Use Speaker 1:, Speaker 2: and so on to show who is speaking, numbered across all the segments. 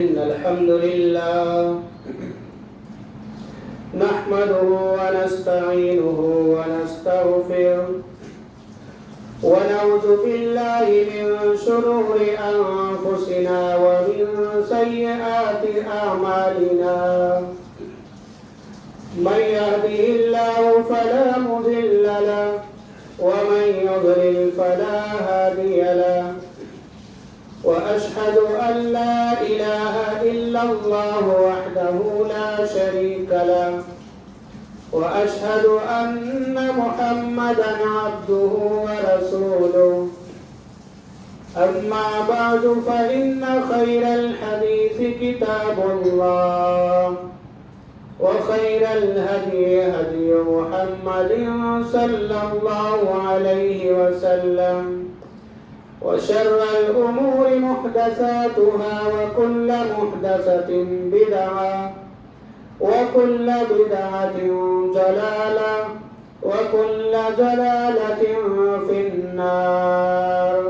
Speaker 1: إن الحمد لله نحمده ونستعينه ونستغفره ونعوذ بالله من شرور أنفسنا ومن سيئات أعمالنا من يهده الله فلا مضل له ومن يضلل فلا هادي له وأشهد أن لا إله إلا الله وحده لا شريك له وأشهد أن محمدا عبده ورسوله أما بعد فإن خير الحديث كتاب الله وخير الهدي هدي محمد صلى الله عليه وسلم وشر الأمور محدثاتها وكل محدثة بدعة وكل بدعة ضلالة وكل ضلالة في النار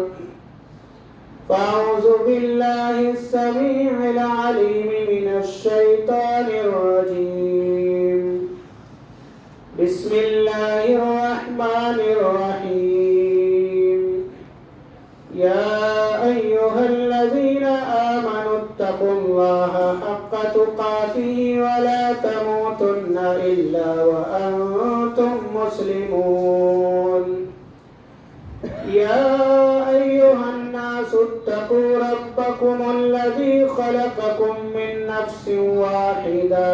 Speaker 1: فأعوذ بالله السميع العليم من الشيطان الرجيم بسم الله الرحمن الرحيم يا أيها الذين آمنوا اتقوا الله حق تقاته ولا تموتن إلا وأنتم مسلمون يا أيها الناس اتقوا ربكم الذي خلقكم من نفس واحدة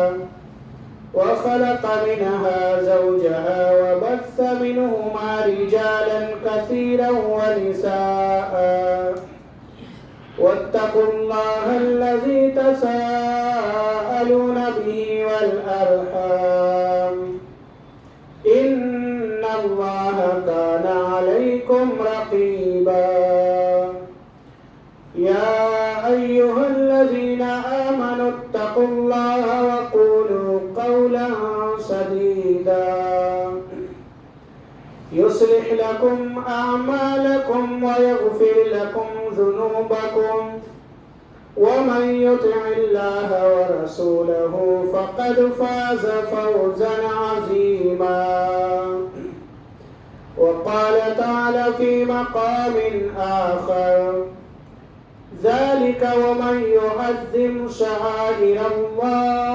Speaker 1: وخلق منها زوجها وبث منهما رجالا كثيرا ونساء واتقوا الله الذي تساءلون به والأرحام إن الله كان عليكم رقيبا يا أيها الذين آمنوا اتقوا الله وقولوا قولا سديدا يصلح لكم أعمالكم ويغفر لكم ذنوبكم ومن يطع الله ورسوله فقد فاز فوزا عظيما وقال تعالى في مقام آخر ذلك ومن يعظم شعائر الله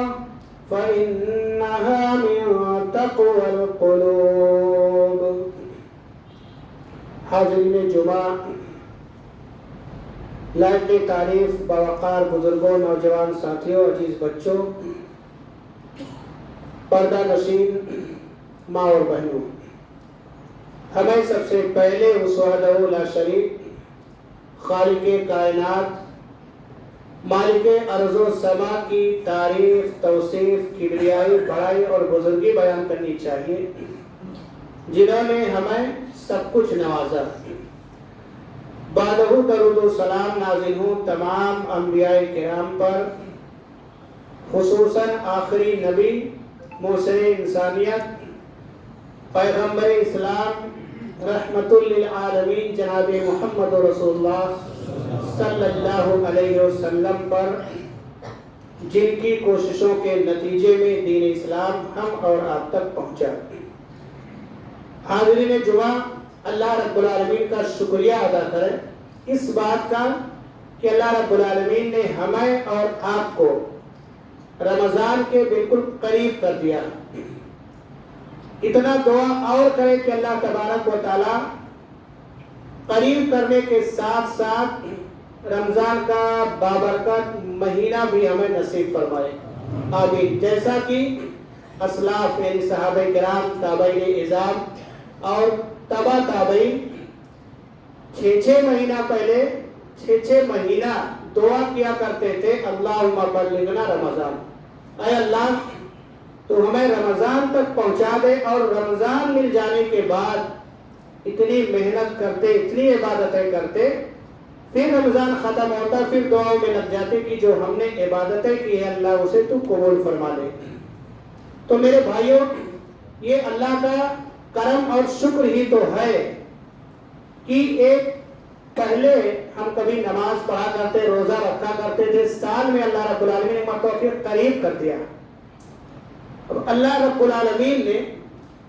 Speaker 1: فإنها من تقوى القلوب حاضرین جمعہ، لائق تعریف باوقار بزرگوں، نوجوان ساتھیوں، عزیز بچوں، پردہ نشین ماں اور بہنوں، ہمیں سب سے پہلے اس وحدہ لا شریک خالق کائنات، مالک ارض و سما کی تعریف، توصیف، کبریائی، بڑائی اور بزرگی بیان کرنی چاہیے، جنہوں نے ہمیں سب کچھ نوازا۔ بعدہ درود و سلام نازل ہوں تمام انبیاء کرام پر، خصوصاً آخری نبی، موصل انسانیت، پیغمبر اسلام، رحمت للعالمین جناب محمد رسول اللہ صلی اللہ علیہ وسلم پر، جن کی کوششوں کے نتیجے میں دین اسلام ہم اور آپ تک پہنچا۔ حاضرین جمعہ، اللہ رب العالمین کا شکریہ ادا کریں اس بات کا کہ اللہ رب العالمین نے ہمیں اور آپ کو رمضان کے بالکل قریب کر دیا۔ اتنا دعا اور کریں کہ اللہ تبارک و تعالی قریب کرنے کے ساتھ ساتھ رمضان کا بابرکت مہینہ بھی ہمیں نصیب فرمائے، آمین۔ جیسا کہ اسلاف یعنی صحابہ کرام، تابعین اعظام اور تبا تابعین 6 مہینہ پہلے 6 مہینہ دعا کیا کرتے تھے، اللہم بلغنا رمضان، اے اللہ تو ہمیں رمضان تک پہنچا دے۔ اور رمضان مل جانے کے بعد اتنی محنت کرتے، اتنی عبادتیں کرتے، پھر رمضان ختم ہوتا، پھر دعاؤں میں لگ جاتے کہ جو ہم نے عبادتیں کی ہے اللہ اسے تو قبول فرما لے۔ تو میرے بھائیوں، یہ اللہ کا کرم اور شکر ہی تو ہے کہ ایک پہلے ہم کبھی نماز پڑھا کرتے، روزہ رکھا کرتے تھے، سال میں اللہ رب العالمین نے مرتبہ پھر قریب کر دیا. اب اللہ رب العالمین نے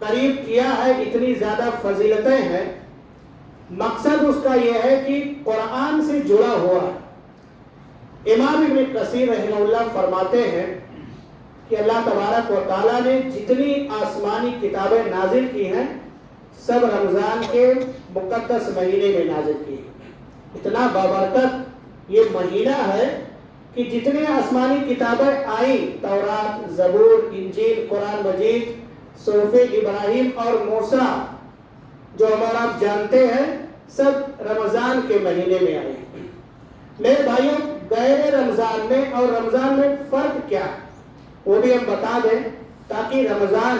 Speaker 1: قریب کیا ہے، اتنی زیادہ فضیلتیں ہیں. مقصد اس کا یہ ہے کہ قرآن سے جڑا ہوا ہے. امام ابن کثیر رحمہ اللہ فرماتے ہیں کہ اللہ تبارک و تعالیٰ نے جتنی آسمانی کتابیں نازل کی ہیں سب رمضان کے مقدس مہینے میں نازل کی. اتنا بابرکت یہ مہینہ ہے کہ جتنے آسمانی کتابیں آئیں، تورات، زبور، انجیل، قرآن مجید، صحف ابراہیم اور موسیٰ، جو ہمارا آپ جانتے ہیں، سب رمضان کے مہینے میں آئے. میرے بھائیوں، غیر رمضان میں اور رمضان میں فرق کیا ہے وہ بھی ہم بتا دیں، تاکہ رمضان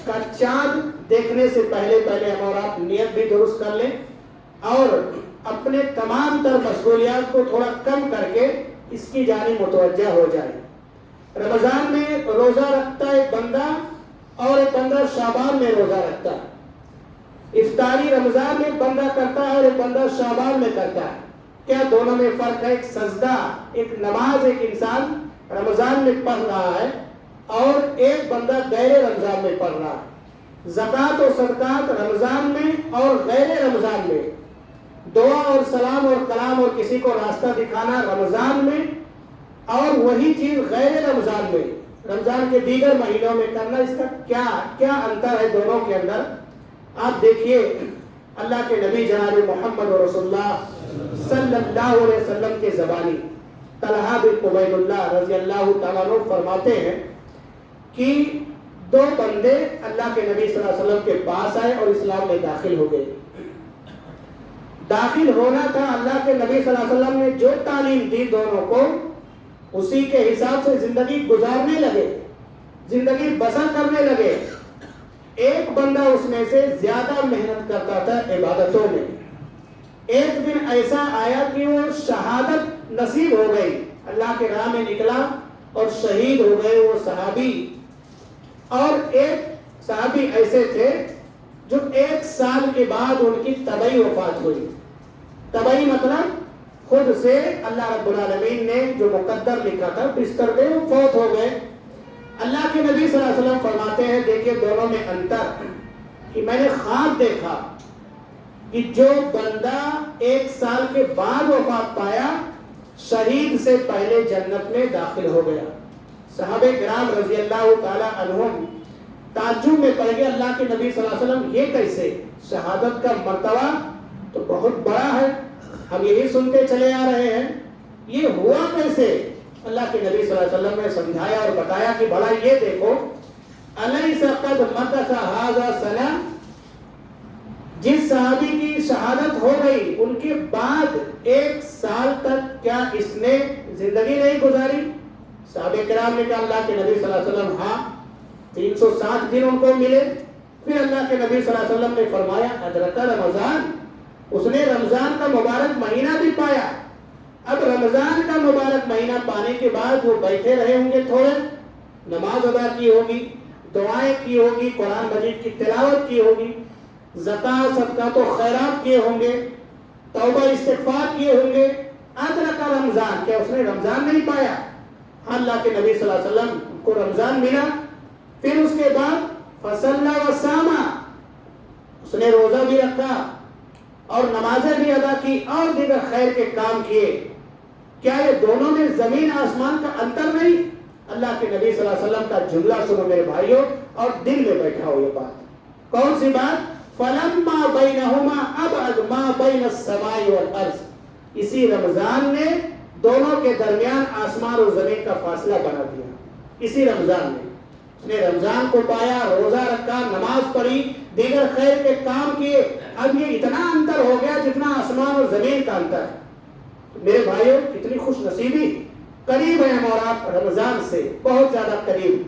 Speaker 1: کا چاند دیکھنے سے پہلے ہم اور آپ نیت بھی درست کر لیں اور اپنے تمام تر مشغولیات کو تھوڑا کم کر کے اس کی جانب متوجہ ہو جائے. رمضان میں روزہ رکھتا ہے ایک بندہ اور ایک بندہ شعبان میں روزہ رکھتا ہے. افطاری رمضان میں بندہ کرتا ہے اور ایک بندہ شعبان میں کرتا ہے. کیا دونوں میں فرق ہے؟ ایک سجدہ، ایک نماز ایک انسان رمضان میں پڑھ رہا ہے اور ایک بندہ غیر رمضان میں پڑھ رہا ہے. زکوٰۃ و صدقات رمضان میں اور غیر رمضان میں، دعا اور سلام اور کلام اور کسی کو راستہ دکھانا رمضان میں اور وہی چیز غیر رمضان میں، رمضان کے دیگر مہینوں میں کرنا، اس کا کیا انتر ہے دونوں کے اندر؟ آپ دیکھیے اللہ کے نبی جناب محمد رسول اللہ صلی اللہ علیہ وسلم کے زبانی طلحہ بن عبید اللہ رضی اللہ تعالیٰ عنہ فرماتے ہیں کہ دو بندے اللہ کے نبی صلی اللہ علیہ وسلم کے پاس آئے اور اسلام میں داخل ہو گئے. داخل ہونا تھا، اللہ کے نبی صلی اللہ علیہ وسلم نے جو تعلیم دی دونوں کو اسی کے حساب سے زندگی گزارنے لگے، زندگی بسر کرنے لگے. ایک بندہ اس میں سے زیادہ محنت کرتا تھا عبادتوں میں. ایک دن ایسا آیا کہ وہ شہادت نصیب ہو گئی، اللہ کے راہ میں نکلا اور شہید ہو گئے وہ صحابی. اور ایک صحابی ایسے تھے جو 1 سال کے بعد ان کی طبعی وفات ہوئی. طبعی مطلب خود سے اللہ رب العالمین نے جو مقدر لکھا تھا بستر پہ وہ فوت ہو گئے. اللہ کے نبی صلی اللہ علیہ وسلم فرماتے ہیں دیکھیں دونوں میں انتر کہ میں نے خواب دیکھا کہ جو بندہ 1 سال کے بعد وفات پایا شہید سے پہلے جنت میں داخل ہو گیا. صحابہ کرام رضی اللہ تعالی عنہم تعجب میں پڑ گئے، اللہ کے نبی صلی اللہ علیہ وسلم یہ کیسے؟ شہادت کا مرتبہ تو بہت بڑا ہے، ہم یہی سنتے چلے آ رہے ہیں، یہ ہوا کیسے؟ اللہ کے نبی صلی اللہ علیہ وسلم نے سمجھایا اور بتایا کہ بڑا یہ دیکھو، الیس قد مکث ھذا سنہ، جس صحابی کی شہادت ہو گئی ان کے بعد 1 سال تک کیا اس نے زندگی نہیں گزاری؟ صحابہ کرام نے کہا اللہ کے نبی صلی اللہ علیہ وسلم ہاں. 360 دن ان کو ملے. پھر اللہ کے نبی صلی اللہ علیہ وسلم نے فرمایا ادرک رمضان، اس نے رمضان کا مبارک مہینہ بھی پایا. اب رمضان کا مبارک مہینہ پانے کے بعد وہ بیٹھے رہے ہوں گے، تھوڑے نماز ادا کی ہوگی، دعائیں کی ہوگی، قرآن مجید کی تلاوت کی ہوگی، زکوٰۃ صدقات و خیرات کیے ہوں گے، توبہ استغفار کیے ہوں گے. ادرک رمضان، کیا اس نے رمضان نہیں پایا؟ اللہ کے نبی صلی اللہ علیہ وسلم کو رمضان ملا. پھر اس کے بعد فصلى وصام، اس نے روزہ بھی رکھا اور نمازیں بھی ادا کی اور دیگر خیر کے کام کیے. کیا یہ دونوں میں زمین آسمان کا انتر نہیں؟ اللہ کے نبی صلی اللہ علیہ وسلم کا جملہ سنو میرے بھائیوں اور دل میں بیٹھا ہو یہ بات. کون سی بات؟ فَلَمَّا بَيْنَهُمَا أَبْعَدُ مَا بَيْنَ السَّمَاءِ وَالْأَرْضِ. اسی رمضان نے دونوں کے درمیان آسمان اور زمین کا فاصلہ بنا دیا. اسی رمضان میں اس نے رمضان کو پایا، روزہ رکھا، نماز پڑھی، دیگر خیر کے کام کیے. اب یہ اتنا انتر ہو گیا جتنا آسمان اور زمین کا انتر ہے. میرے بھائیوں کتنی خوش نصیبی، قریب ہے ہم اور آپ رمضان سے، بہت زیادہ قریب.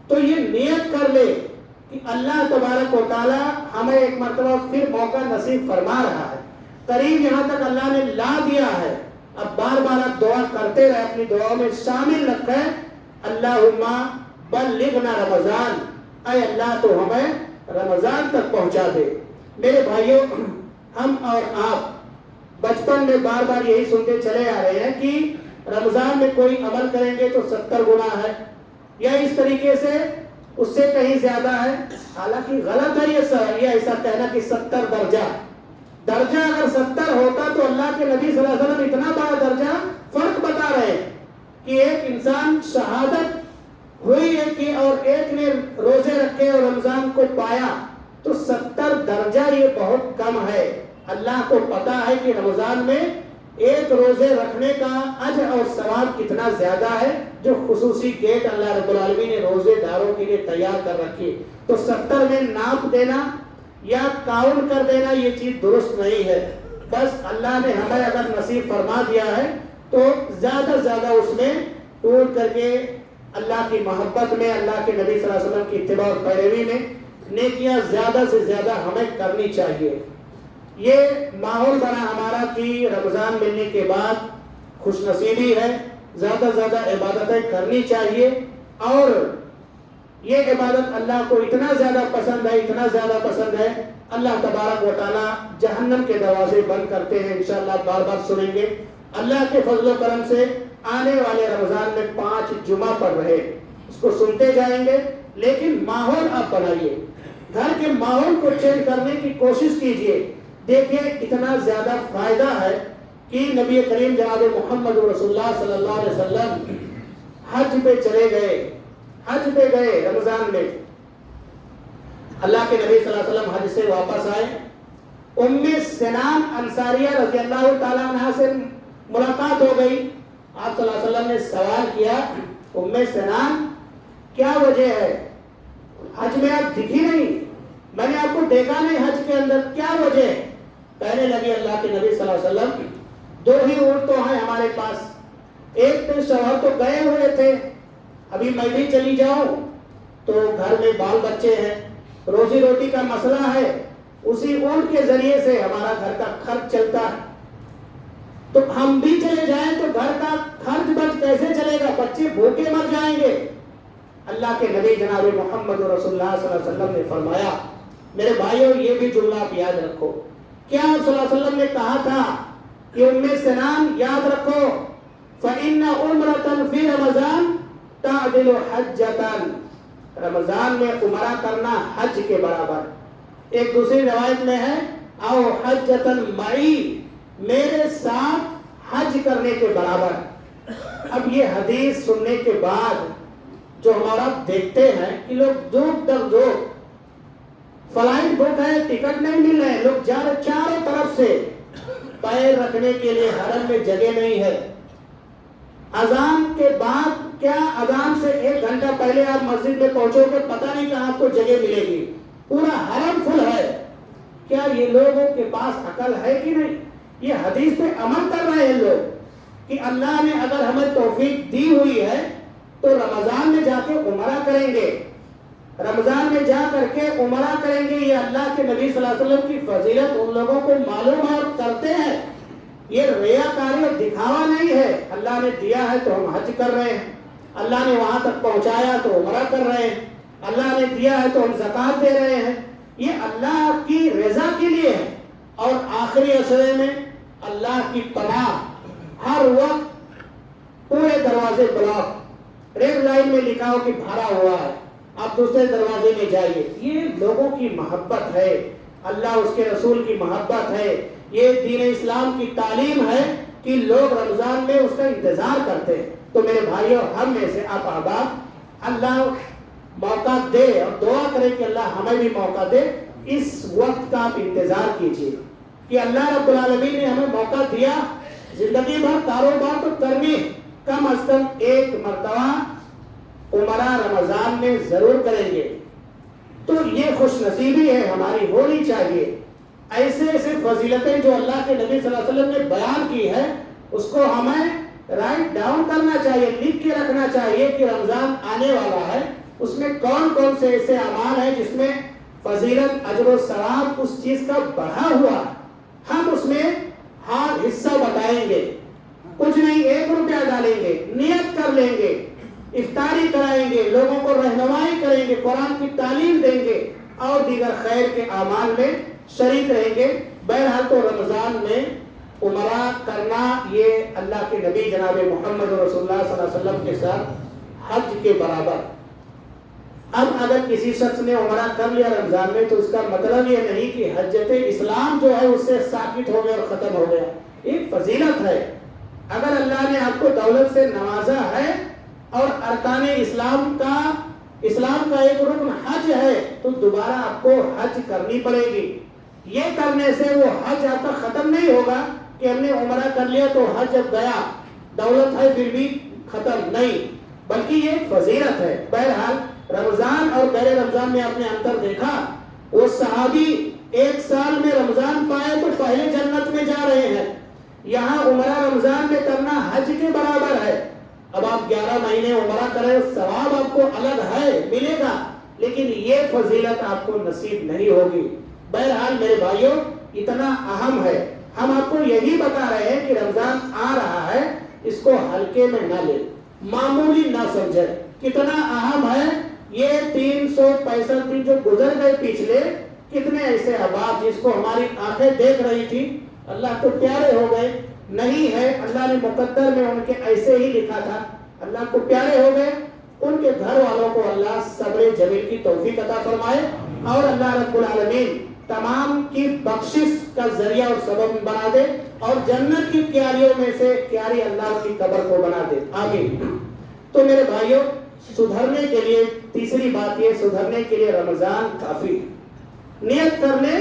Speaker 1: تو یہ نیت کر لے کہ اللہ تبارک و تعالی ہمیں ایک مرتبہ پھر موقع نصیب فرما رہا ہے. قریب یہاں تک اللہ نے لا دیا ہے. اب بار بار آپ دعا کرتے رہے، اپنی دعاؤں میں شامل رکھیں اللہم بلغنا رمضان، اے اللہ تو ہمیں رمضان تک پہنچا دے. میرے بھائیوں ہم اور آپ بچپن میں بار بار یہی سنتے چلے آ رہے ہیں کہ رمضان میں کوئی عمل کریں گے تو 70 گنا ہے، یا اس طریقے سے اس سے کہیں زیادہ ہے. حالانکہ غلط ہے یہ ایسا کہنا کہ 70 درجہ اگر 70 ہوتا تو اللہ کے نبی صلی اللہ علیہ وسلم اتنا بڑا درجہ فرق بتا رہے ہیں کہ ایک انسان شہادت ہوئی ہے کہ اور ایک نے روزے رکھے اور رمضان کو پایا، تو 70 درجہ یہ بہت کم ہے. اللہ کو پتا ہے کہ رمضان میں ایک روزے رکھنے کا اجر اور ثواب کتنا زیادہ ہے، جو خصوصی گیٹ اللہ رب العالمین نے روزے داروں کے لیے تیار کر رکھی. تو 70 میں ناپ دینا یا کاؤنٹ کر دینا یہ چیز درست نہیں ہے. بس اللہ نے ہمیں اگر نصیب فرما دیا ہے تو زیادہ سے زیادہ اس میں ٹوٹ کر کے اللہ کی محبت میں، اللہ کے نبی صلی اللہ علیہ وسلم کی اتباع اور پیروی میں نیکیاں زیادہ سے زیادہ ہمیں کرنی چاہیے. یہ ماحول بنا ہمارا کہ رمضان ملنے کے بعد خوش نصیبی ہے، زیادہ سے زیادہ عبادتیں کرنی چاہیے. اور یہ عبادت اللہ کو اتنا زیادہ پسند ہے، اتنا زیادہ پسند ہے، اللہ تبارک و تعالیٰ جہنم کے دروازے بند کرتے ہیں. انشاءاللہ بار بار سنیں گے. اللہ کے فضل و کرم سے آنے والے رمضان میں 5 جمعہ پڑھ رہے، اس کو سنتے جائیں گے. لیکن ماحول آپ بنائیے، گھر کے ماحول کو چینج کرنے کی کوشش کیجئے. دیکھیں اتنا زیادہ فائدہ ہے کہ نبی کریم جناب محمد رسول اللہ صلی اللہ علیہ وسلم حج پہ چلے گئے، حج پہ گئے رمضان میں. اللہ کے نبی صلی اللہ علیہ وسلم حج سے واپس آئے. ام سنان انصاریہ رضی اللہ تعالیٰ عنہ سے ملاقات ہو گئی. آپ صلی اللہ علیہ وسلم نے سوال کیا، ام سنان کیا وجہ ہے؟ حج میں آپ دکھی نہیں، میں نے آپ کو دیکھا نہیں حج کے اندر، کیا وجہ ہے؟ کہنے لگے اللہ کے نبی صلی اللہ علیہ وسلم 2 ہی اونٹ تو ہیں ہمارے پاس، ایک پہ شوہر تو گئے ہوئے تھے، ابھی میں بھی چلی جاؤں تو گھر میں بال بچے ہیں، روزی روٹی کا مسئلہ ہے، اسی اونٹ کے ذریعے سے ہمارا گھر کا خرچ چلتا ہے. تو ہم بھی چلے جائیں تو گھر کا خرچ بچ کیسے چلے گا؟ بچے بھوکے مر جائیں گے. اللہ کے نبی جناب محمد رسول اللہ صلی اللہ علیہ وسلم نے فرمایا، میرے بھائیوں یہ بھی جملہ آپ یاد رکھو. کیا آپ صلی اللہ علیہ وسلم نے کہا تھا کہ ام سنان یاد رکھو فَإِنَّ عُمْرَةً فِي رَمَضَانَ تَعْدِلُ حَجَّةً، رمضان میں عمرہ کرنا حج کے برابر. ایک دوسری روایت میں ہے او حجۃ معی، میرے ساتھ حج کرنے کے برابر. اب یہ حدیث سننے کے بعد جو ہمارا دیکھتے ہیں کہ لوگ دور در دور فلائٹ بک ہے، ٹکٹ نہیں مل رہے، لوگ جا رہے چاروں طرف سے، پیر رکھنے کے لیے حرم میں جگہ نہیں ہے. اذان کے بعد کیا اذان سے 1 گھنٹہ پہلے آپ مسجد میں پہنچو گے پتہ نہیں کہاں آپ کو جگہ ملے گی، پورا حرم فل ہے. کیا یہ لوگوں کے پاس عقل ہے کہ نہیں؟ یہ حدیث پہ عمل کر رہے ہیں لوگ کہ اللہ نے اگر ہمیں توفیق دی ہوئی ہے تو رمضان میں جا کے عمرہ کریں گے، رمضان میں جا کر کے عمرہ کریں گے. یہ اللہ کے نبی صلی اللہ علیہ وسلم کی فضیلت ان لوگوں کو معلوم ہے اور کرتے ہیں. یہ ریاکاری اور دکھاوا نہیں ہے. اللہ نے دیا ہے تو ہم حج کر رہے ہیں، اللہ نے وہاں تک پہنچایا تو عمرہ کر رہے ہیں، اللہ نے دیا ہے تو ہم زکات دے رہے ہیں. یہ اللہ کی رضا کے لیے ہے. اور آخری عشرے میں اللہ کی پناہ، ہر وقت پورے دروازے بلاک، ریڈ لائن میں لکھا ہو کہ بھرا ہوا ہے، آپ دوسرے دروازے میں جائیے. یہ لوگوں کی محبت ہے، اللہ اس کے رسول کی محبت ہے، یہ دین اسلام کی تعلیم ہے کہ لوگ رمضان میں اس کا انتظار کرتے ہیں. تو میرے بھائیوں، ہم میں سے آپ احباب اللہ موقع دے اور دعا کریں کہ اللہ ہمیں بھی موقع دے. اس وقت کا آپ انتظار کیجیے کہ اللہ رب العالمین نے ہمیں موقع دیا، زندگی بھر کاروبار تو کرنی، کم از کم 1 مرتبہ عمرہ رمضان میں ضرور کریں گے. تو یہ خوش نصیبی ہے ہماری، ہونی چاہیے. ایسے ایسے فضیلتیں جو اللہ کے نبی صلی اللہ علیہ وسلم نے بیان کی ہے اس کو ہمیں رائٹ ڈاؤن کرنا چاہیے، لکھ کے رکھنا چاہیے کہ رمضان آنے والا ہے، اس میں کون کون سے ایسے اعمال ہیں جس میں فضیلت، اجر و ثواب اس چیز کا بڑھا ہوا. ہم اس میں ہر حصہ بتائیں گے، کچھ نہیں 1 روپیہ ڈالیں گے، نیت کر لیں گے، افطاری کرائیں گے، لوگوں کو رہنمائی کریں گے، قرآن کی تعلیم دیں گے اور دیگر خیر کے اعمال میں شریک رہیں گے. بہرحال تو رمضان میں عمرہ کرنا یہ اللہ کے نبی جناب محمد رسول اللہ صلی اللہ علیہ وسلم کے ساتھ حج کے برابر۔ اب اگر کسی شخص نے عمرہ کر لیا رمضان میں تو اس کا مطلب یہ نہیں کہ حجت اسلام جو ہے اس سے ساکت ہو گیا اور ختم ہو گیا۔ ایک فضیلت ہے، اگر اللہ نے آپ کو دولت سے نوازا ہے اور ارکان اسلام کا ایک رکن حج ہے تو دوبارہ آپ کو حج کرنی پڑے گی۔ یہ کرنے سے وہ حج آپ کا ختم نہیں ہوگا کہ ہم نے عمرہ کر لیا تو حج اب گیا، دولت ہے پھر بھی ختم نہیں، بلکہ یہ ایک فضیلت ہے۔ بہرحال رمضان اور غیر رمضان میں آپ نے انتر دیکھا، وہ صحابی ایک سال میں رمضان پائے تو پہلے جنت میں جا رہے ہیں، یہاں عمرہ رمضان میں کرنا حج کے برابر ہے۔ اب آپ 11 مہینے عمرہ کریں، ثواب آپ کو الگ ہے ملے گا، لیکن یہ فضیلت آپ کو نصیب نہیں ہوگی۔ بہرحال میرے بھائیوں، اتنا اہم ہے، ہم آپ کو یہی بتا رہے ہیں کہ رمضان آ رہا ہے، اس کو ہلکے میں نہ لے، معمولی نہ سمجھے، کتنا اہم ہے۔ یہ 365 دن جو گزر گئے پچھلے، کتنے ایسے احباب جس کو ہماری آنکھیں دیکھ رہی تھی اللہ کو پیارے ہو گئے، نہیں ہے، اللہ نے مقدر میں ان کے ایسے ہی لکھا تھا، اللہ کو پیارے ہو گئے، ان کے گھر والوں کو اللہ صبر جمیل کی توفیق عطا فرمائے، اور اللہ رب العالمین تمام کی بخشش کا ذریعہ اور سبب بنا دے، اور جنت کی کیاریوں میں سے کیاری اللہ کی قبر کو بنا دے، آمین۔ تو میرے بھائیوں، سدھرنے کے لیے تیسری بات یہ، سدھرنے کے لیے رمضان کافی۔ نیت کر لے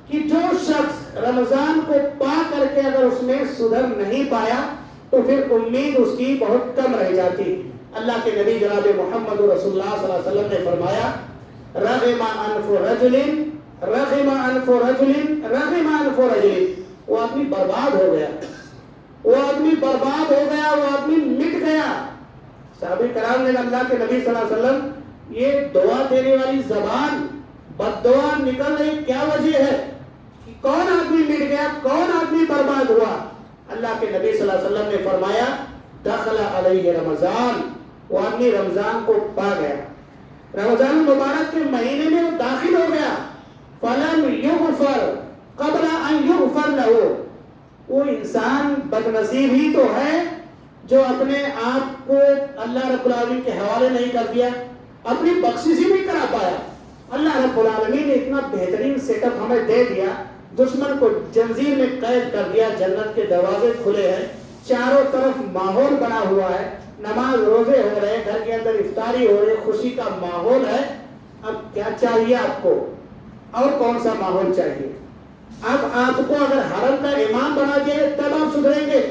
Speaker 1: کہ جو شخص رمضان کو پا کر کے اگر اس میں سدھر نہیں پایا تو پھر امید اس کی بہت کم رہ جاتی۔ اللہ کے نبی جناب محمد رسول اللہ صلی اللہ علیہ وسلم نے فرمایا، رغم انف رجل رغم انف رجل رغم انف رجل، وہ آدمی برباد ہو گیا، وہ آدمی برباد ہو گیا، وہ آدمی مٹ گیا۔ صحابہ کرام نے اللہ کے نبی صلی اللہ علیہ وسلم، یہ دعا دینے والی زبان بد دعا نکل رہی، کیا وجہ ہے کہ کون آدمی مٹ گیا، کون آدمی برباد ہوا؟ اللہ کے نبی صلی اللہ علیہ وسلم نے فرمایا، دخل علیہ رمضان، وہ آدمی رمضان کو پا گیا، رمضان المبارک کے مہینے میں وہ داخل ہو گیا، فلم یغفر قبل ان یغفر لہ، وہ انسان بدنصیب ہی تو ہے جو اپنے آپ کو اللہ رب العالمین کے حوالے نہیں کر دیا، اپنی بخشش ہی نہیں کرا پایا۔ اللہ رب العالمین نے اتنا بہترین سیٹ اپ ہمیں دے دیا، دشمن کو جنزیر میں قید کر دیا، جنت کے دروازے کھلے ہیں، چاروں طرف ماحول بنا ہوا ہے، نماز روزے ہو رہے ہیں، گھر کے اندر افطاری ہو رہی ہے، خوشی کا ماحول ہے۔ اب کیا چاہیے آپ کو، اور کون سا ماحول چاہیے؟ اب آپ کو اگر حرم کا امام بنا دیا تب آپ سدھریں گے،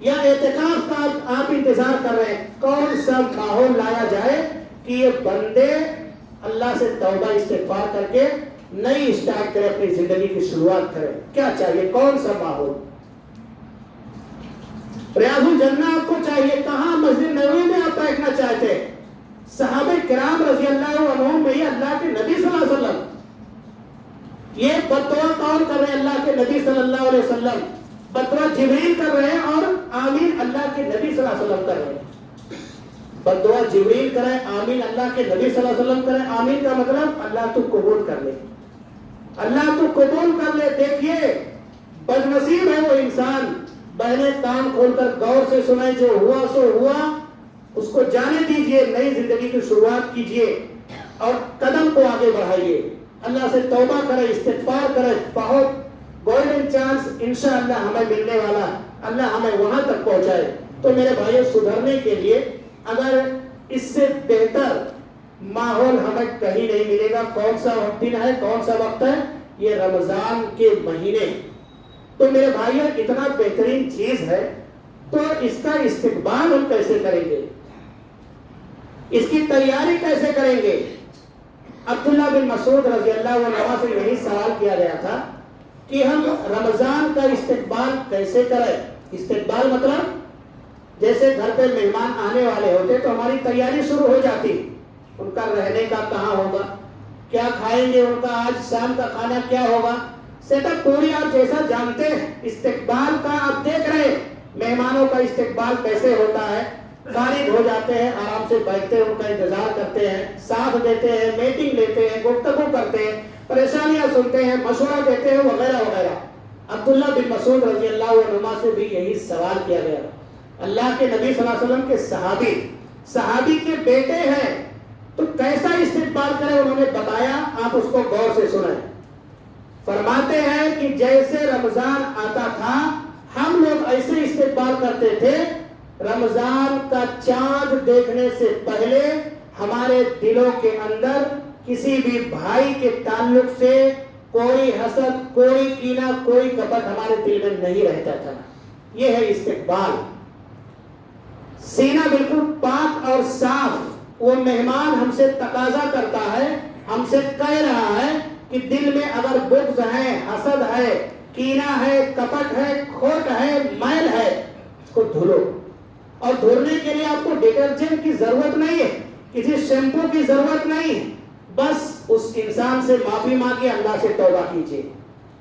Speaker 1: یا اعتکاف کا آپ انتظار کر رہے ہیں؟ کون سا ماحول لایا جائے کہ یہ بندے اللہ سے توبہ استغفار کر کے نئی اسٹارٹ کرے، اپنی زندگی کی شروعات کرے؟ کیا چاہیے، کون سا ماحول؟ ریاض الجنہ آپ کو چاہیے، کہاں؟ مسجد نبوی میں آپ بیٹھنا چاہتے ہیں؟ صحابہ کرام رضی اللہ عنہم میں اللہ کے نبی صلی اللہ علیہ وسلم، یہ بددعا کون کر رہے ہیں؟ اللہ کے نبی صلی اللہ علیہ وسلم، بددعا جبریل کر رہے ہیں، اور آمین اللہ کے نبی صلی اللہ علیہ وسلم کر رہے ہیں۔ بددعا جبریل کرے، آمین اللہ کے نبی صلی اللہ علیہ وسلم کرے۔ آمین کا مطلب اللہ تو قبول کر لے، اللہ تو قبول کر لے۔ دیکھیے بدنصیب ہے وہ انسان، بہنیں کان کھول کر غور سے سنیں، جو ہوا سو ہوا، اس کو جانے دیجئے، نئی زندگی کی شروعات کیجئے اور قدم کو آگے بڑھائیے، اللہ سے توبہ کرے، استغفار کرے۔ بہت گولڈن چانس انشاءاللہ ہمیں ملنے والا، اللہ ہمیں وہاں تک پہنچائے۔ تو میرے بھائیوں، سدھرنے کے لیے اگر اس سے بہتر ماحول ہمیں کہیں نہیں ملے گا۔ کون سا دن ہے، کون سا وقت ہے؟ یہ رمضان کے مہینے۔ تو میرے بھائیوں، اتنا بہترین چیز ہے، تو اس کا استقبال ہم کیسے کریں گے، اس کی تیاری کیسے کریں گے؟ عبداللہ بن مسعود رضی اللہ عنہ سے یہی سوال کیا گیا تھا کہ ہم رمضان کا استقبال کیسے کریں۔ استقبال مطلب جیسے گھر پہ مہمان آنے والے ہوتے تو ہماری تیاری شروع ہو جاتی، ان کا رہنے کا کہاں ہوگا، کیا کھائیں گے، ان کا آج شام کا کھانا کیا ہوگا، سیٹ اپ پوری آپ جیسا جانتے ہیں۔ استقبال کا آپ دیکھ رہے ہیں، مہمانوں کا استقبال کیسے ہوتا ہے، فارغ ہو جاتے ہیں، آرام سے بیٹھتے ہیں، ان کا انتظار کرتے ہیں، ساتھ دیتے ہیں، میٹنگ لیتے ہیں، گفتگو کرتے ہیں، پریشانیاں سنتے ہیں، مشورہ دیتے ہیں، وغیرہ وغیرہ۔ عبداللہ بن مسعود رضی اللہ عنہ سے بھی یہی سوال کیا گیا. اللہ کے نبی صلی اللہ علیہ وسلم کے صحابی کے بیٹے ہیں تو کیسا استقبال کریں, انہوں نے بتایا, آپ اس کو غور سے سنیں. فرماتے ہیں کہ جیسے رمضان آتا تھا ہم لوگ ایسے استقبال کرتے تھے, رمضان کا چاند دیکھنے سے پہلے ہمارے دلوں کے اندر کسی بھی بھائی کے تعلق سے کوئی حسد, کوئی کینہ, کوئی کپٹ ہمارے دل میں نہیں رہتا تھا. یہ ہے استقبال. سینہ بالکل پاک اور صاف. وہ مہمان ہم سے تقاضا کرتا ہے, ہم سے کہہ رہا ہے کہ دل میں اگر بغض ہے, حسد ہے, کینہ ہے, کپٹ ہے, کھوٹ ہے, میل ہے, اس کو دھلو. اور دھلنے کے لیے آپ کو ڈٹرجنٹ کی ضرورت نہیں ہے, کسی شیمپو کی ضرورت نہیں ہے, بس اس انسان سے معافی مانگے, اللہ سے توبہ کیجیے.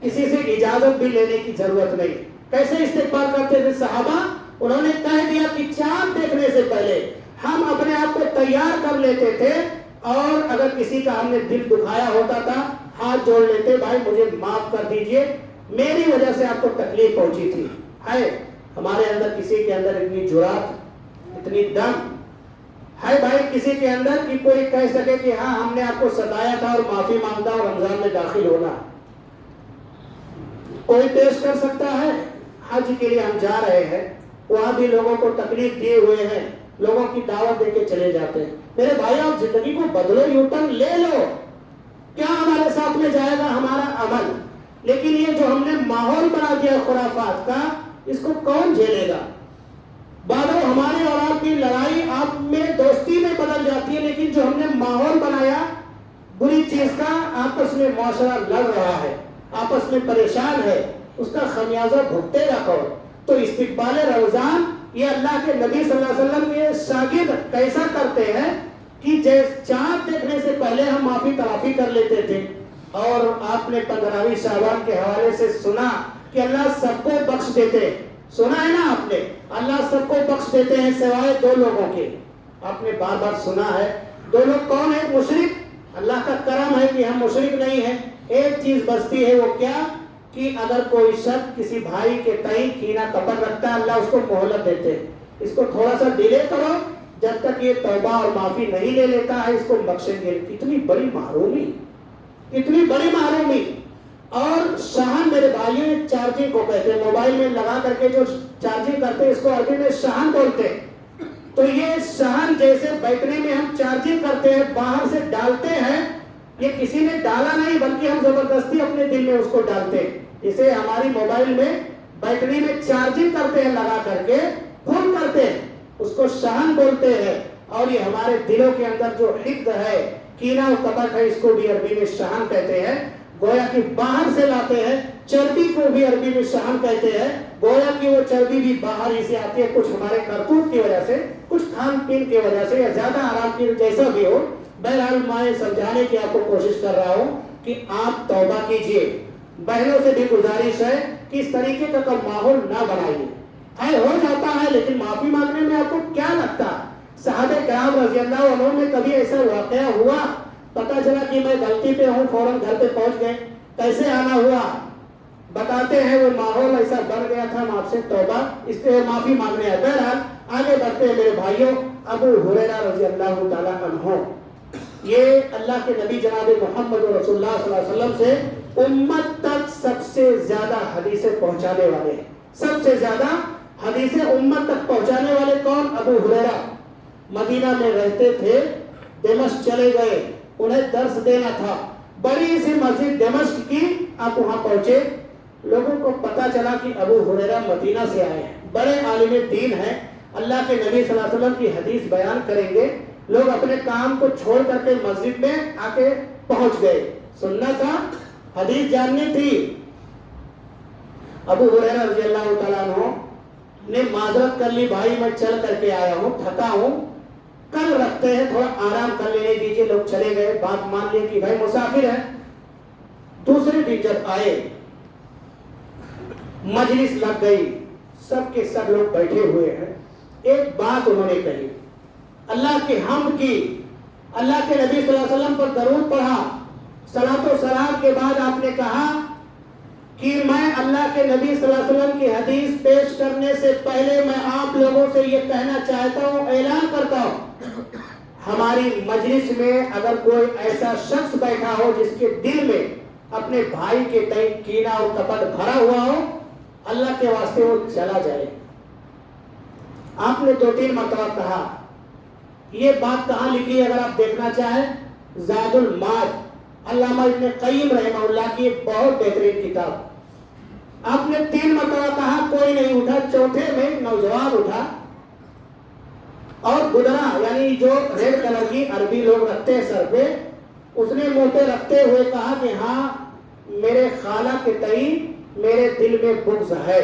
Speaker 1: کسی سے اجازت بھی لینے کی ضرورت نہیں. کیسے استقبال کرتے تھے صحابہ؟ انہوں نے کہہ دیا کہ چاند دیکھنے سے پہلے ہم اپنے آپ کو تیار کر لیتے تھے, اور اگر کسی کا ہم نے دل دکھایا ہوتا تھا ہاتھ جوڑ لیتے, بھائی مجھے معاف کر دیجئے, میری وجہ سے آپ کو تکلیف پہنچی تھی. ہے ہمارے اندر کسی کے اندر اتنی جرات, اتنی دم ہے بھائی کسی کے اندر کہ کوئی کہہ سکے کہ ہاں ہم نے آپ کو ستایا تھا اور معافی مانگتا اور رمضان میں داخل ہونا؟ کوئی پیش کر سکتا ہے؟ حج کے لیے ہم جا رہے ہیں, وہاں بھی لوگوں کو تکلیف دیے ہوئے ہیں, لوگوں کی دعوت دے کے چلے جاتے ہیں. میرے بھائی آپ زندگی کو بدلو, یو ٹرن لے لو. کیا ہمارے ساتھ میں جائے گا ہمارا عمل؟ لیکن یہ جو ہم نے ماحول بنا دیا خرافات کا, اس کو کون جھیلے گا؟ بعدو ہمارے اور آپ کی لڑائی آپ میں دوستی میں بدل جاتی ہے, لیکن جو ہم نے ماحول بنایا بری چیز کا, آپس میں معاشرہ لڑ رہا ہے, آپس میں پریشان ہے, اس کا خمیازہ بھگتے گا کون؟ تو استقبال رمضان یہ اللہ کے نبی صلی اللہ علیہ وسلم کے شاگرد کیسا کرتے ہیں کہ چاند دیکھنے سے پہلے ہم معافی تلافی کر لیتے تھے. اور آپ نے 15ویں شعبان کے حوالے سے سنا کہ اللہ سب کو بخش دیتے. سنا ہے نا آپ نے, اللہ سب کو بخش دیتے ہیں سوائے 2 لوگوں کے. آپ نے بار بار سنا ہے. 2 لوگ کون ہے؟ مشرک. اللہ کا کرم ہے کہ ہم مشرک نہیں ہیں. ایک چیز بچتی ہے, وہ کیا کہ اگر کوئی شخص کسی بھائی کے تئیں کینہ کپٹ رکھتا ہے, اللہ اس کو مہلت دیتے ہیں, اس کو تھوڑا سا ڈیلے کرو, جب تک یہ توبہ اور معافی نہیں لے لیتا ہے اس کو بخشیں گے. اتنی بڑی محرومی, اتنی بڑی محرومی. اور شہن میرے بھائیوں چارجنگ کو کہتے ہیں, موبائل میں لگا کر کے جو چارجنگ کرتے ہیں اس کو عربی میں شہن بولتے ہیں. تو یہ شہن جیسے بیٹری میں ہم چارجنگ کرتے ہیں, باہر سے ڈالتے ہیں, یہ کسی نے ڈالا نہیں بلکہ ہم زبردستی اپنے دل میں اس کو ڈالتے ہیں. اسے ہماری موبائل میں بیٹری میں چارجنگ کرتے ہیں, لگا کر کے فل کرتے ہیں, اس کو شہن بولتے ہیں. اور یہ ہمارے دلوں کے اندر جو حقد ہے, کینہ و کپٹ ہے, اس کو بھی عربی میں شہن کہتے ہیں. گویا کہ باہر سے لاتے ہیں. چربی کو بھی عربی میں شہن کہتے ہیں. گویا کہ وہ چربی بھی باہر ہی سے آتی ہے, کچھ ہمارے کرتوت کی وجہ سے, کچھ کھان پین کی وجہ سے, یا زیادہ آرام کی جیسا بھی ہو. بہرحال میں سمجھانے کی آپ کو کوشش کر رہا ہوں کہ آپ توبہ کیجئے. بہنوں سے بھی گزارش ہے کہ اس طریقے کا ماحول نہ بنائیے. ہو جاتا ہے, لیکن معافی مانگنے میں آپ کو کیا لگتا؟ صحابہ کرام رضی اللہ عنہ میں کبھی ایسا واقعہ ہوا, پتا چلا کہ میں غلطی پہ ہوں, فوراً گھر پہ پہنچ گئے, کیسے آنا ہوا؟ بتاتے ہیں وہ ماحول ایسا بن گیا تھا, ہم آپ سے توبہ اس پہ معافی مانگنے آئے. بہرحال آگے بڑھتے ہیں میرے بھائیوں. ابو ہریرہ رضی اللہ تعالیٰ عنہ, یہ اللہ کے نبی جناب محمد رسول اللہ صلی اللہ علیہ وسلم سے امت تک سب سے زیادہ حدیثیں پہنچانے والے ہیں. سب سے زیادہ حدیثیں امت تک پہنچانے والے کون؟ ابو ہریرہ. مدینہ میں رہتے تھے, دمشق چلے گئے, انہیں درس دینا تھا. بڑی سی مسجد دمشق کی, آپ وہاں پہنچے, لوگوں کو پتا چلا کہ ابو ہریرہ مدینہ سے آئے ہیں, بڑے عالم دین ہیں, اللہ کے نبی صلی اللہ علیہ وسلم کی حدیث بیان کریں گے. لوگ اپنے کام کو چھوڑ کر کے مسجد میں آ کے پہنچ گئے. سننا تھا, حدیث جاننی تھی. ابو ہریرہ رضی اللہ تعالیٰ عنہ نے معذرت کر لی, بھائی میں چل کر کے آیا ہوں, تھکا ہوں, کل رکھتے ہیں, تھوڑا آرام کر لینے دیجیے. لوگ چلے گئے, بات مان لی کہ بھائی مسافر ہے. دوسرے دن جب آئے, مجلس لگ گئی, سب کے سب لوگ بیٹھے ہوئے ہیں. ایک بات انہوں نے کہی, اللہ کی حمد کی, اللہ کے نبی صلی اللہ علیہ وسلم پر درود پڑھا, صلاۃ و سلام کے بعد آپ نے کہا کہ میں اللہ کے نبی صلی اللہ علیہ وسلم کی حدیث پیش کرنے سے پہلے میں آپ لوگوں سے یہ کہنا چاہتا ہوں، اعلان کرتا ہوں، ہماری مجلس میں اگر کوئی ایسا شخص بیٹھا ہو جس کے دل میں اپنے بھائی کے تئیں کینہ اور کپٹ بھرا ہوا ہو، اللہ کے واسطے وہ چلا جائے۔ آپ نے 2-3 مرتبہ کہا، یہ بات کہاں لکھی؟ اگر آپ دیکھنا چاہیں، زاد المعاد علامہ ابن قیم رحمہ اللہ کی ایک بہت بہترین کتاب۔ آپ نے 3 مرتبہ کہا، کوئی نہیں اٹھا۔ چوتھے میں نوجوان اٹھا اور گدرا، یعنی جو ریڈ کلر کی عربی لوگ رکھتے ہیں سر پہ، اس نے منہ پہ رکھتے ہوئے کہا کہ ہاں میرے خالہ کے تئیں میرے دل میں بغض ہے۔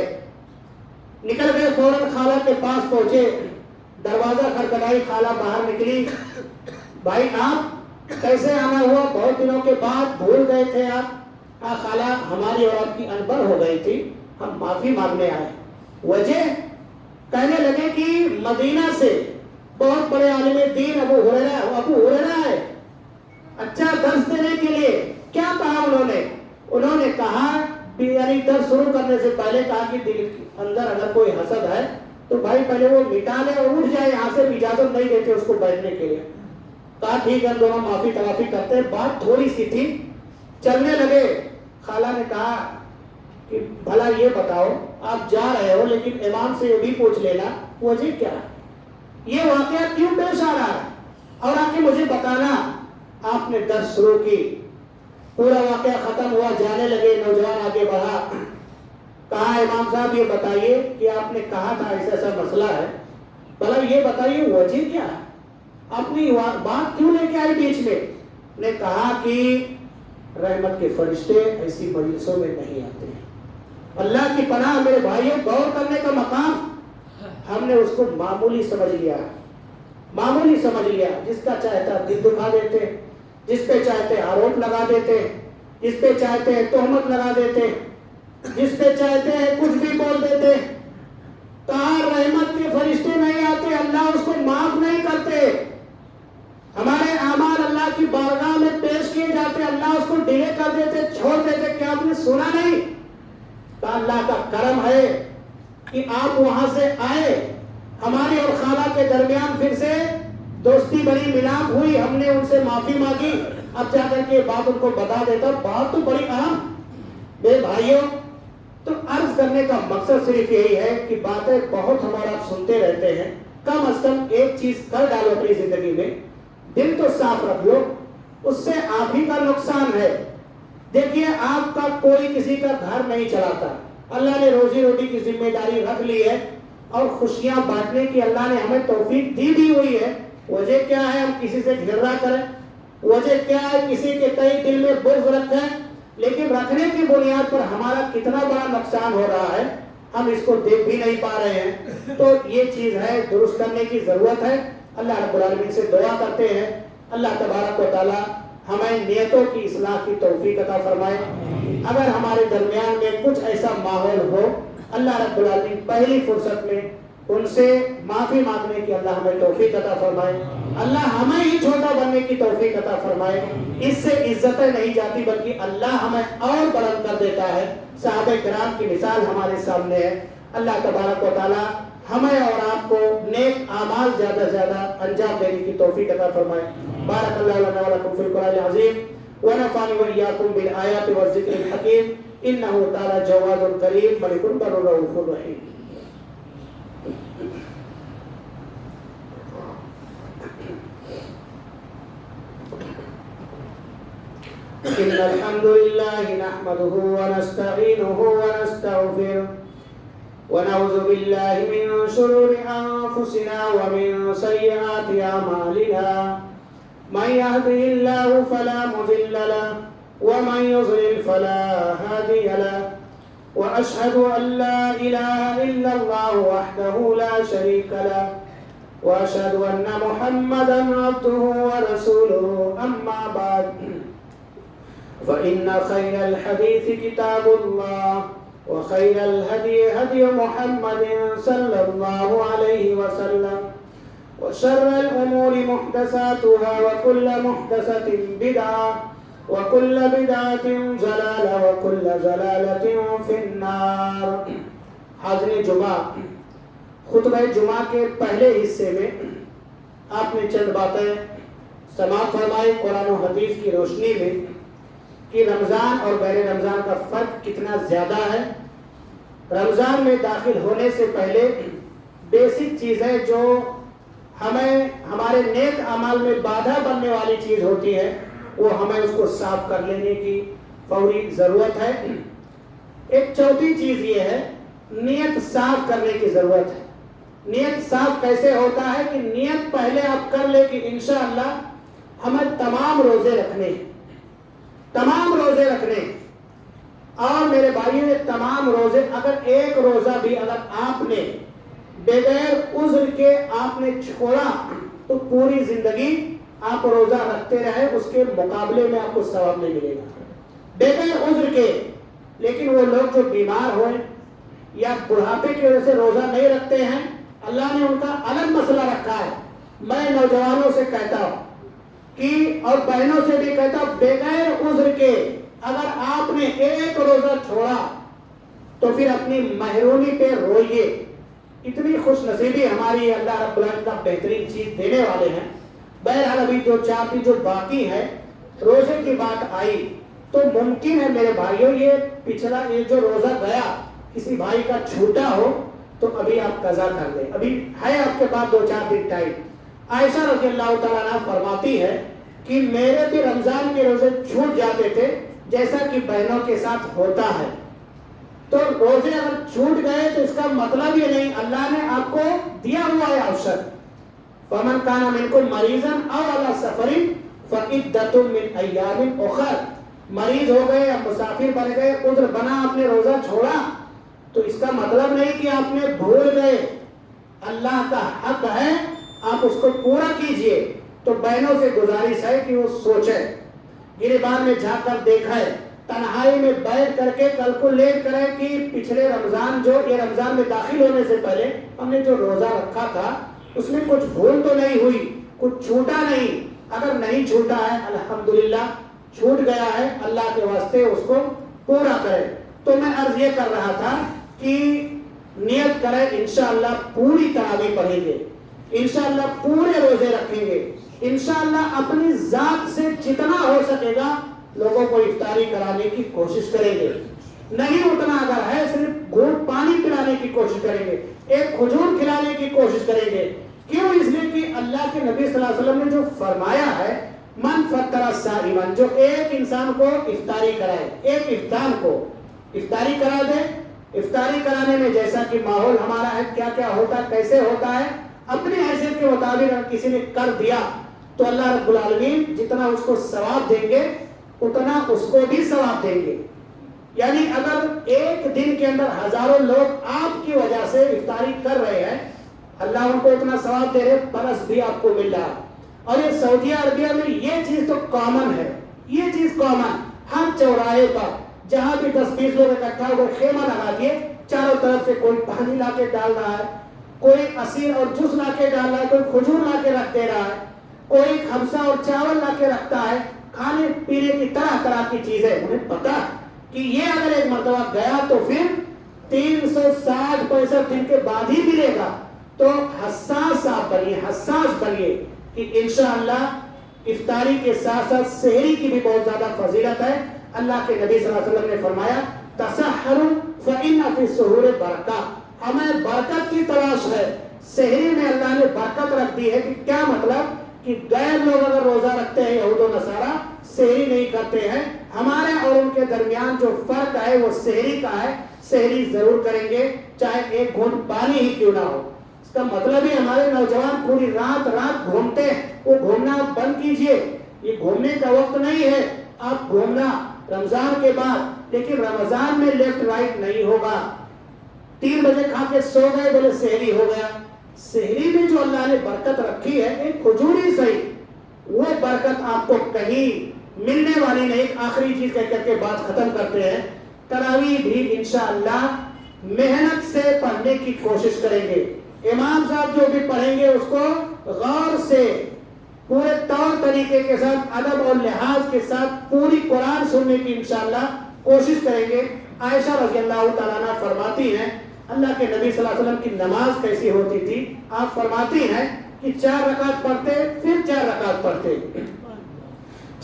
Speaker 1: نکل گئے، فوراً خالہ کے پاس پہنچے، دروازہ کھٹکھٹائی، خالہ باہر نکلی، بھائی آپ کیسے آنا ہوا؟ بہت دنوں کے بعد، بھول گئے تھے آپ؟ ہاں خالہ، ہماری اور آپ کی انبر ہو گئی تھی، ہم معافی مانگنے آئے۔ وجہ؟ کہنے لگے کہ مدینہ سے بہت بڑے عالم دین ابو ہریرہ ہے، اچھا درس دینے کے لیے۔ کیا کہا انہوں نے کہا، یعنی درس شروع کرنے سے پہلے کہا کہ دل کے اندر اگر کوئی حسد ہے تو بھائی پہلے وہ مٹا لے اور اٹھ جائے، یہاں سے اجازت نہیں دیتے اس کو بیٹھنے کے لیے۔ کہا ٹھیک ہے، دونوں معافی تلافی کرتے ہیں۔ بات تھوڑی سی تھی، چلنے لگے۔ خالہ نے کہا کہ بھلا یہ بتاؤ، آپ جا رہے ہو لیکن امام سے یہ بھی پوچھ لینا وجہ کیا ہے، یہ واقعہ کیوں پیش آ رہا ہے، اور آ کے مجھے بتانا۔ آپ نے درس شروع کی، پورا واقعہ ختم ہوا، جانے لگے، نوجوان آگے بڑھا، کہا امام صاحب یہ بتائیے کہ آپ نے کہا تھا ایسا ایسا مسئلہ ہے، بھلا یہ بتائیے وجہ کیا ہے، اپنی بات کیوں لے کے آئی بیچ میں؟ نے کہا کہ رحمت کے فرشتے ایسی مجلسوں میں نہیں آتے ہیں۔ اللہ کی پناہ میرے بھائیوں، غور کرنے کا مقام ہم نے اس کو معمولی سمجھ لیا، معمولی سمجھ لیا۔ جس کا چاہتا دل دکھا دیتے، جس پہ چاہتے آروپ لگا دیتے، جس پہ چاہتے ہیں تہمت لگا دیتے، جس پہ چاہتے ہیں کچھ بھی بول دیتے۔ کہا رحمت کے فرشتے نہیں آتے، اللہ اس کو معاف نہیں کرتے، ہمارے اعمال اللہ کی بارگاہ میں پیش کیے جاتے، اللہ اس کو ڈیلے کر دیتے، چھوڑ دیتے۔ کیا آپ نے سنا نہیں؟ کہا اللہ کا کرم ہے کہ آپ وہاں سے آئے، ہماری اور خالہ کے درمیان پھر سے دوستی بڑی ملاپ ہوئی، ہم نے ان سے معافی مانگی، اب جا کر کے بات ان کو بتا دیتا۔ بات تو بڑی اہم میرے بھائیوں، تو عرض کرنے کا مقصد صرف یہی ہے کہ باتیں بہت ہمارا سنتے رہتے ہیں، کم از کم ایک چیز کر ڈالو اپنی زندگی میں، دل تو صاف رکھ لو، اس سے آپ ہی کا نقصان ہے۔ دیکھیے آپ کا کوئی کسی کا گھر نہیں چلاتا، اللہ نے روزی روٹی کی ذمہ داری رکھ لی ہے اور خوشیاں بانٹنے کی اللہ نے ہمیں توفیق دی بھی ہوئی ہے۔ وجہ کیا ہے ہم کسی سے گھرا کریں؟ وجہ کیا ہے کسی کے تئیں دل میں بغض رکھیں؟ لیکن رکھنے کی بنیاد پر ہمارا کتنا بڑا نقصان ہو رہا ہے ہم اس کو دیکھ بھی نہیں پا رہے ہیں۔ تو یہ چیز ہے، درست کرنے کی ضرورت ہے۔ اللہ رب العالمین سے دعا کرتے ہیں اللہ تبارک و تعالی ہمیں نیتوں کی اصلاح کی توفیق عطا فرمائے۔ اگر ہمارے درمیان میں کچھ ایسا ماحول ہو، اللہ رب العالمین پہلی فرصت میں ان سے معافی مانگنے کی اللہ ہمیں توفیق عطا فرمائے، اللہ ہمیں ہی چھوٹا بننے کی توفیق عطا فرمائے۔ اس سے عزتیں نہیں جاتی بلکہ اللہ ہمیں اور بلند کر دیتا ہے۔ صحابہ کرام کی مثال ہمارے سامنے ہے۔ اللہ تبارک و تعالی ہمیں اور آپ کو نیک اعمال زیادہ سے زیادہ انجام دینے کی توفیق عطا فرمائے۔ بارک اللہ لنا و لکم فی القرآن العظیم ونفعني وإياكم بالآيات والذكر الحكيم إنه تعالى جواد كريم ملك بر رؤوف رحيم۔ إن الحمد لله نحمده ونستعينه ونستغفره ونعوذ بالله من شرور أنفسنا ومن سيئات أعمالنا، من يهده الله فلا مضل له ومن يضلل فلا هادي له، وأشهد أن لا إله إلا الله وحده لا شريك له، وأشهد أن محمدا عبده ورسوله، أما بعد فإن خير الحديث كتاب الله وخير الهدي هدي محمد صلى الله عليه وسلم، وشر الأمور محدثاتها وكل محدثة بدعة وَكُلَّ بِدْعَةٍ ضَلَالَةٍ وَكُلَّ ضَلَالَةٍ فِي النَّارِ۔ حاضرین جمعہ، خطبہ جمعہ کے پہلے حصے میں آپ نے چند باتیں سماعت فرمائی قرآن و حدیث کی روشنی میں کہ رمضان اور غیر رمضان کا فرق کتنا زیادہ ہے۔ رمضان میں داخل ہونے سے پہلے بیسک چیزیں جو ہمیں ہمارے نیک اعمال میں بادھا بننے والی چیز ہوتی ہے وہ ہمیں اس کو صاف کر لینے کی فوری ضرورت ہے۔ ایک چوتھی چیز یہ ہے نیت صاف کرنے کی ضرورت ہے۔ نیت صاف کیسے ہوتا ہے کہ نیت پہلے آپ کر لیں کہ انشاءاللہ ہمیں تمام روزے رکھنے ہیں، تمام روزے رکھنے ہیں۔ اور میرے بھائیوں یہ تمام روزے، اگر ایک روزہ بھی اگر آپ نے بغیر عذر کے آپ نے چھوڑا تو پوری زندگی آپ روزہ رکھتے رہے، اس کے مقابلے میں آپ کو ثواب نہیں ملے گا بغیر عذر کے۔ لیکن وہ لوگ جو بیمار ہوئے یا بڑھاپے کی وجہ سے روزہ نہیں رکھتے ہیں، اللہ نے ان کا الگ مسئلہ رکھا ہے۔ میں نوجوانوں سے کہتا ہوں کہ اور بہنوں سے بھی کہتا ہوں بغیر عذر کے اگر آپ نے ایک روزہ چھوڑا تو پھر اپنی محرومی پہ روئیے۔ اتنی خوش نصیبی ہماری اللہ رب العالمین کا بہترین چیز دینے والے ہیں۔ بہرحال ابھی جو چاہتی جو باقی ہے روزے کی بات آئی تو ممکن ہے میرے بھائیوں یہ پچھلا یہ جو روزہ گیا کسی بھائی کا چھوٹا ہو تو ابھی آپ قضا کر دیں، ابھی ہے آپ کے پاس 2-4 دن ٹائم۔ عائشہ رضی اللہ تعالیٰ عنہ فرماتی ہے کہ میرے بھی رمضان کے روزے چھوٹ جاتے تھے جیسا کہ بہنوں کے ساتھ ہوتا ہے۔ تو روزے اگر چھوٹ گئے تو اس کا مطلب یہ نہیں، اللہ نے آپ کو دیا ہوا ہے آپشن۔ فَمَنْ كَانَ مِنْكُمْ مَرِيضًا أَوْ عَلَى سَفَرٍ فَعِدَّةٌ مِّنْ أَيَّامٍ أُخَرَ۔ مریض ہو گئے یا مسافر بن گئے، عذر بنا، آپ نے روزہ چھوڑا تو اس کا مطلب نہیں کہ آپ نے بھول گئے، اللہ کا حق ہے آپ اس کو پورا کیجئے۔ تو بہنوں سے گزارش ہے کہ وہ سوچیں، گریبان میں جا کر دیکھیں، تنہائی میں بیٹھ کر کے کیلکولیٹ کریں کہ پچھلے رمضان جو یہ رمضان میں داخل ہونے سے پہلے ہم نے جو روزہ رکھا تھا اس میں کچھ بھول تو نہیں ہوئی، کچھ چھوٹا نہیں۔ اگر نہیں چھوٹا ہے الحمدللہ، چھوٹ گیا ہے اللہ کے واسطے اس کو پورا کریں۔ تو میں عرض یہ کر رہا تھا کہ نیت کریں انشاءاللہ پوری تراویح پڑھیں گے، انشاءاللہ پورے روزے رکھیں گے، انشاءاللہ اپنی ذات سے جتنا ہو سکے گا لوگوں کو افطاری کرانے کی کوشش کریں گے۔ نہیں اتنا اگر ہے صرف گھونٹ پانی پلانے کی کوشش کریں گے، ایک کھجور کھلانے کی کوشش کریں گے۔ کیوں؟ اس لیے کہ اللہ کے نبی صلی اللہ علیہ وسلم نے جو فرمایا ہے من فطر صائما، جو ایک انسان کو افطاری کرائے، ایک انسان کو افطاری کرا دے۔ افطاری کرانے میں جیسا کہ ماحول ہمارا ہے، کیا کیا ہوتا ہے، کیسے ہوتا ہے، اپنی حیثیت کے مطابق اگر کسی نے کر دیا تو اللہ رب العالمین جتنا اس کو ثواب دیں گے اتنا اس کو بھی ثواب دیں گے۔ یعنی اگر ایک دن کے اندر ہزاروں لوگ آپ کی وجہ سے افطاری کر رہے ہیں، اللہ ان کو اتنا ثواب دے رہے، پلس بھی آپ کو مل رہا۔ اور یہ سعودی عربیہ میں یہ چیز تو کامن ہے، یہ چیز کامن، ہر چوراہے پر جہاں بھی 10-20 لوگ اکٹھا ہو گئے خیمہ لگا دیے، چاروں طرف سے کوئی پانی لا کے ڈال رہا ہے، کوئی عصیر اور جوس لا کے ڈال رہا ہے، کوئی کھجور لا کے رکھ دے رہا ہے، کوئی خمسہ اور چاول لا کے رکھتا ہے، کھانے پینے کی طرح طرح کی چیزیں۔ انہیں پتا کہ یہ اگر ایک مرتبہ گیا تو پھر 360-65 دن کے بعد ہی ملے گا۔ تو حساس آپ بنیے، حساس بنیے کہ انشاءاللہ افطاری کے ساتھ ساتھ سحری کی بھی بہت زیادہ فضیلت ہے۔ اللہ کے نبی صلی اللہ علیہ وسلم نے فرمایا تسحروا فإن فی السحور برکہ، ہمیں برکت کی تلاش ہے، سحری میں اللہ نے برکت رکھ دی ہے۔ کہ کیا مطلب کہ غیر لوگ اگر روزہ رکھتے ہیں یہود و نصارہ، سحری نہیں کرتے ہیں، ہمارے اور ان کے درمیان جو فرق ہے وہ سحری کا ہے، سحری ضرور کریں گے چاہے ایک گھونٹ پانی ہی کیوں نہ ہو۔ اس کا مطلب ہی ہمارے نوجوان پوری رات گھومتے ہیں، وہ گھومنا بند کیجئے، یہ گھومنے کا وقت نہیں ہے۔ آپ گھومنا رمضان کے بعد، لیکن رمضان میں لیفٹ رائٹ نہیں ہوگا۔ 3 بجے کھا کے سو گئے بولے سحری ہو گیا۔ سحری میں جو اللہ نے برکت رکھی ہے، ایک کھجور ہی صحیح، وہ برکت آپ کو کہیں ملنے والی نہیں۔ ایک آخری چیز کہہ کر کے بات ختم کرتے ہیں، تراویح بھی انشاءاللہ محنت سے پڑھنے کی کوشش کریں گے۔ امام صاحب جو بھی پڑھیں گے اس کو غور سے پورے طور طریقے کے ساتھ ادب اور لحاظ کے ساتھ پوری قرآن سننے کی انشاءاللہ کوشش کریں گے۔ عائشہ رضی اللہ تعالیٰ عنہ فرماتی ہیں اللہ کے نبی صلی اللہ علیہ وسلم کی نماز کیسی ہوتی تھی؟ آپ فرماتی ہیں کہ 4 رکعت پڑھتے پھر 4 رکعت پڑھتے،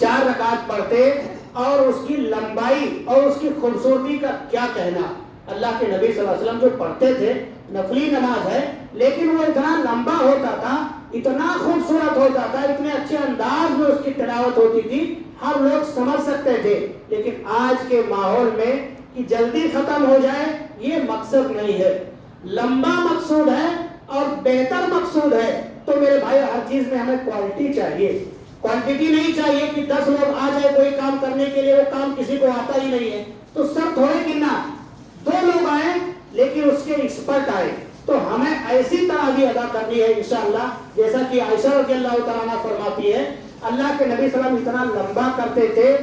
Speaker 1: 4 رکعت پڑھتے، اور اس کی لمبائی اور اس کی خوبصورتی کا کیا کہنا۔ اللہ کے نبی صلی اللہ علیہ وسلم جو پڑھتے تھے، نفلی نماز ہے لیکن وہ اتنا لمبا ہوتا تھا، اتنا خوبصورت ہوتا تھا، اتنے اچھے انداز میں اس کی تلاوت ہوتی تھی، ہر لوگ سمجھ سکتے تھے۔ لیکن آج کے ماحول میں کہ جلدی ختم ہو جائے یہ مقصد نہیں ہے، لمبا مقصود ہے اور بہتر مقصود ہے۔ تو میرے بھائی ہر چیز میں ہمیں کوالٹی چاہیے، کوانٹٹی نہیں چاہیے کہ 10 لوگ آ جائے کوئی کام کرنے کے لیے، وہ کام کسی کو آتا ہی نہیں ہے تو سب تھوڑے گننا، 2 لوگ آئے لیکن اس کے ایکسپرٹ آئے، تو ہمیں ایسی تراویح ادا کرنی ہے انشاءاللہ جیسا کہ عائشہ رضی اللہ تعالیٰ عنہ فرماتی ہے اللہ کے نبی صلی اللہ علیہ وسلم اتنا لمبا کرتے تھے،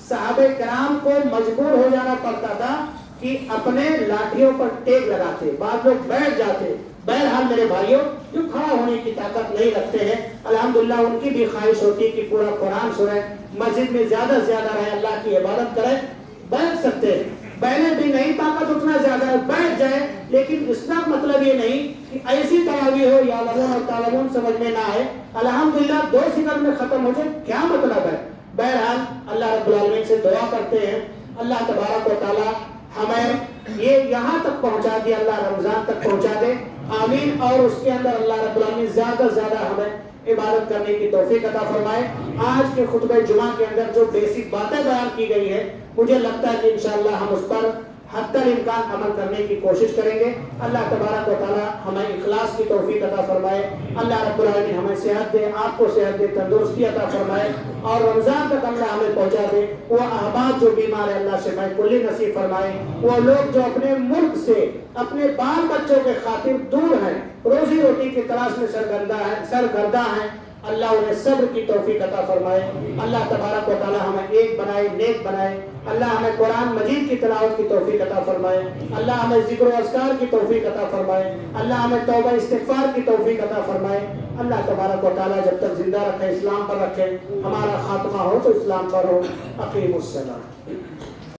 Speaker 1: صحابہ کرام کو مجبور ہو جانا پڑتا تھا کہ اپنے لاٹھیوں پر ٹیک لگاتے، بعض لوگ بیٹھ جاتے۔ بہرحال میرے بھائیوں جو کھڑا ہونے کی طاقت نہیں رکھتے ہیں، الحمدللہ ان کی بھی خواہش ہوتی ہے کہ پورا قرآن سنیں، مسجد میں زیادہ سے زیادہ رہیں، اللہ کی عبادت کریں، بیٹھ سکتے ہیں، بیٹھنے بھی نہیں طاقت اتنا زیادہ ہے بیٹھ جائے، لیکن اس کا مطلب یہ نہیں کہ ایسی تراویح ہو یا لمون اور تعلمون سمجھ میں نہ آئے، الحمدللہ 2 سیکنڈ میں ختم ہو جائے، کیا مطلب ہے؟ بہرحال اللہ رب العالمین سے دعا کرتے ہیں اللہ تبارک و تعالی ہمیں یہ یہاں تک پہنچا دے، اللہ رمضان تک پہنچا دے، آمین۔ اور اس کے اندر اللہ رب العالمین زیادہ سے زیادہ ہمیں عبادت کرنے کی توفیق عطا فرمائے۔ آج کے خطبہ جمعہ کے اندر جو بیسک باتیں بیان کی گئی ہے، مجھے لگتا ہے کہ انشاءاللہ ہم اس پر حتی الامکان عمل کرنے کی کوشش کریں گے۔ اللہ تبارک و تعالی ہمیں اخلاص کی توفیق عطا فرمائے، اللہ رب العالمین ہمیں صحت دے، آپ کو صحت دے، تندرستی عطا فرمائے، اور رمضان تک اللہ ہمیں پہنچا دے۔ وہ احباب جو بیمار ہے اللہ شفا کلی نصیب فرمائے، وہ لوگ جو اپنے ملک سے اپنے بال بچوں کے خاطر دور ہیں، روزی روٹی کی تلاش میں سرگرداں ہیں، اللہ انہیں صبر کی توفیق عطا فرمائے۔ اللہ تبارک و تعالی ہمیں ایک بنائے، نیک بنائے، اللہ ہمیں قرآن مجید کی تلاوت کی توفیق عطا فرمائے، اللہ ہمیں ذکر و اذکار کی توفیق عطا فرمائے، اللہ ہمیں توبہ استغفار کی توفیق عطا فرمائے۔ اللہ تبارک و تعالی جب تک زندہ رکھے، اسلام پر رکھے، ہمارا خاتمہ ہو تو اسلام پر ہو۔ اقیم الصلاۃ۔